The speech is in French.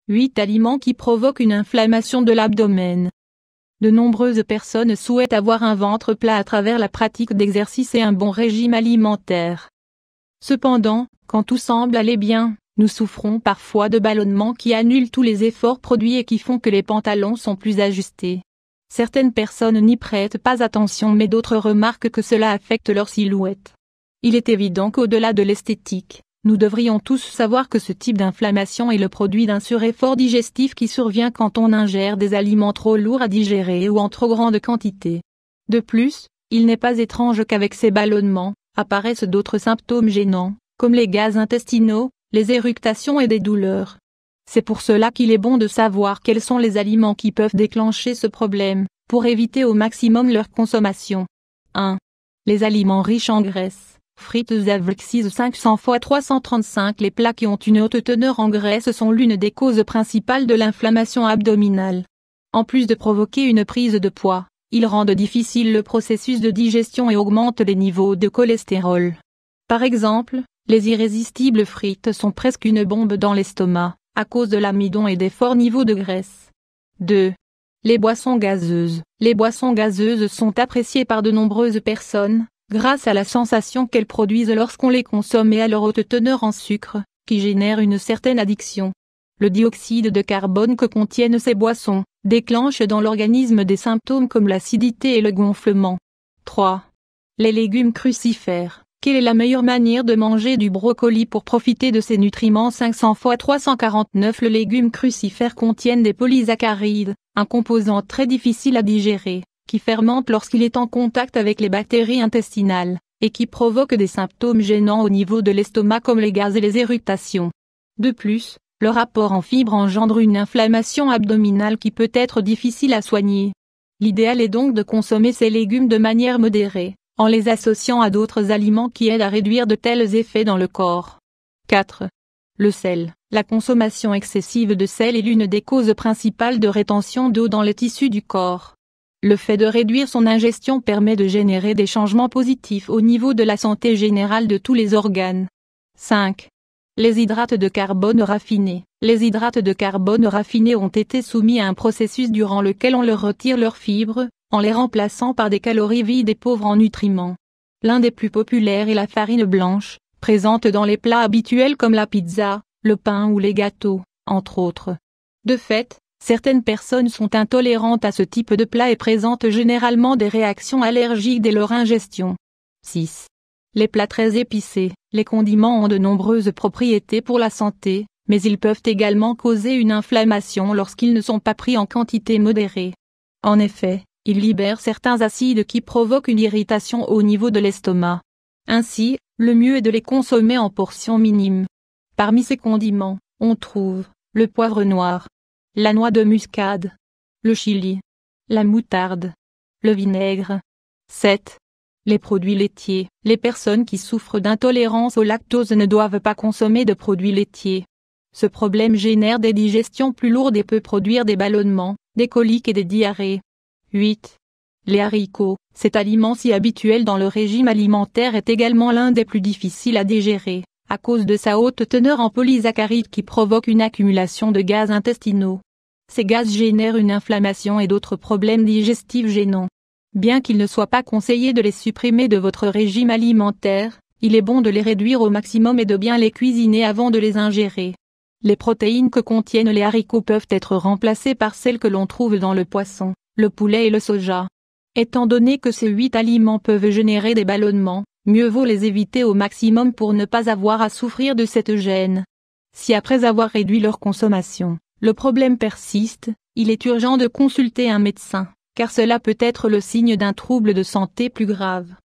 8 aliments qui provoquent une inflammation de l'abdomen. De nombreuses personnes souhaitent avoir un ventre plat à travers la pratique d'exercice et un bon régime alimentaire. Cependant, quand tout semble aller bien, nous souffrons parfois de ballonnements qui annulent tous les efforts produits et qui font que les pantalons sont plus ajustés. Certaines personnes n'y prêtent pas attention mais d'autres remarquent que cela affecte leur silhouette. Il est évident qu'au-delà de l'esthétique, nous devrions tous savoir que ce type d'inflammation est le produit d'un sureffort digestif qui survient quand on ingère des aliments trop lourds à digérer ou en trop grande quantité. De plus, il n'est pas étrange qu'avec ces ballonnements, apparaissent d'autres symptômes gênants, comme les gaz intestinaux, les éructations et des douleurs. C'est pour cela qu'il est bon de savoir quels sont les aliments qui peuvent déclencher ce problème, pour éviter au maximum leur consommation. 1. Les aliments riches en graisse. Frites avec 500 x 335. Les plats qui ont une haute teneur en graisse sont l'une des causes principales de l'inflammation abdominale. En plus de provoquer une prise de poids, ils rendent difficile le processus de digestion et augmentent les niveaux de cholestérol. Par exemple, les irrésistibles frites sont presque une bombe dans l'estomac, à cause de l'amidon et des forts niveaux de graisse. 2. Les boissons gazeuses. Les boissons gazeuses sont appréciées par de nombreuses personnes, grâce à la sensation qu'elles produisent lorsqu'on les consomme et à leur haute teneur en sucre, qui génère une certaine addiction. Le dioxyde de carbone que contiennent ces boissons, déclenche dans l'organisme des symptômes comme l'acidité et le gonflement. 3. Les légumes crucifères. Quelle est la meilleure manière de manger du brocoli pour profiter de ses nutriments 500 x 349? Les légumes crucifères contiennent des polysaccharides, un composant très difficile à digérer, qui fermente lorsqu'il est en contact avec les bactéries intestinales, et qui provoque des symptômes gênants au niveau de l'estomac comme les gaz et les éructations. De plus, leur apport en fibres engendre une inflammation abdominale qui peut être difficile à soigner. L'idéal est donc de consommer ces légumes de manière modérée, en les associant à d'autres aliments qui aident à réduire de tels effets dans le corps. 4. Le sel. La consommation excessive de sel est l'une des causes principales de rétention d'eau dans les tissus du corps. Le fait de réduire son ingestion permet de générer des changements positifs au niveau de la santé générale de tous les organes. 5. Les hydrates de carbone raffinés. Les hydrates de carbone raffinés ont été soumis à un processus durant lequel on leur retire leurs fibres, en les remplaçant par des calories vides et pauvres en nutriments. L'un des plus populaires est la farine blanche, présente dans les plats habituels comme la pizza, le pain ou les gâteaux, entre autres. De fait, certaines personnes sont intolérantes à ce type de plat et présentent généralement des réactions allergiques dès leur ingestion. 6. Les plats très épicés. Les condiments ont de nombreuses propriétés pour la santé, mais ils peuvent également causer une inflammation lorsqu'ils ne sont pas pris en quantité modérée. En effet, ils libèrent certains acides qui provoquent une irritation au niveau de l'estomac. Ainsi, le mieux est de les consommer en portions minimes. Parmi ces condiments, on trouve le poivre noir, la noix de muscade, le chili, la moutarde, le vinaigre. 7. Les produits laitiers. Les personnes qui souffrent d'intolérance au lactose ne doivent pas consommer de produits laitiers. Ce problème génère des digestions plus lourdes et peut produire des ballonnements, des coliques et des diarrhées. 8. Les haricots. Cet aliment si habituel dans le régime alimentaire est également l'un des plus difficiles à digérer, à cause de sa haute teneur en polysaccharides qui provoque une accumulation de gaz intestinaux. Ces gaz génèrent une inflammation et d'autres problèmes digestifs gênants. Bien qu'il ne soit pas conseillé de les supprimer de votre régime alimentaire, il est bon de les réduire au maximum et de bien les cuisiner avant de les ingérer. Les protéines que contiennent les haricots peuvent être remplacées par celles que l'on trouve dans le poisson, le poulet et le soja. Étant donné que ces 8 aliments peuvent générer des ballonnements, mieux vaut les éviter au maximum pour ne pas avoir à souffrir de cette gêne. Si après avoir réduit leur consommation, le problème persiste, il est urgent de consulter un médecin, car cela peut être le signe d'un trouble de santé plus grave.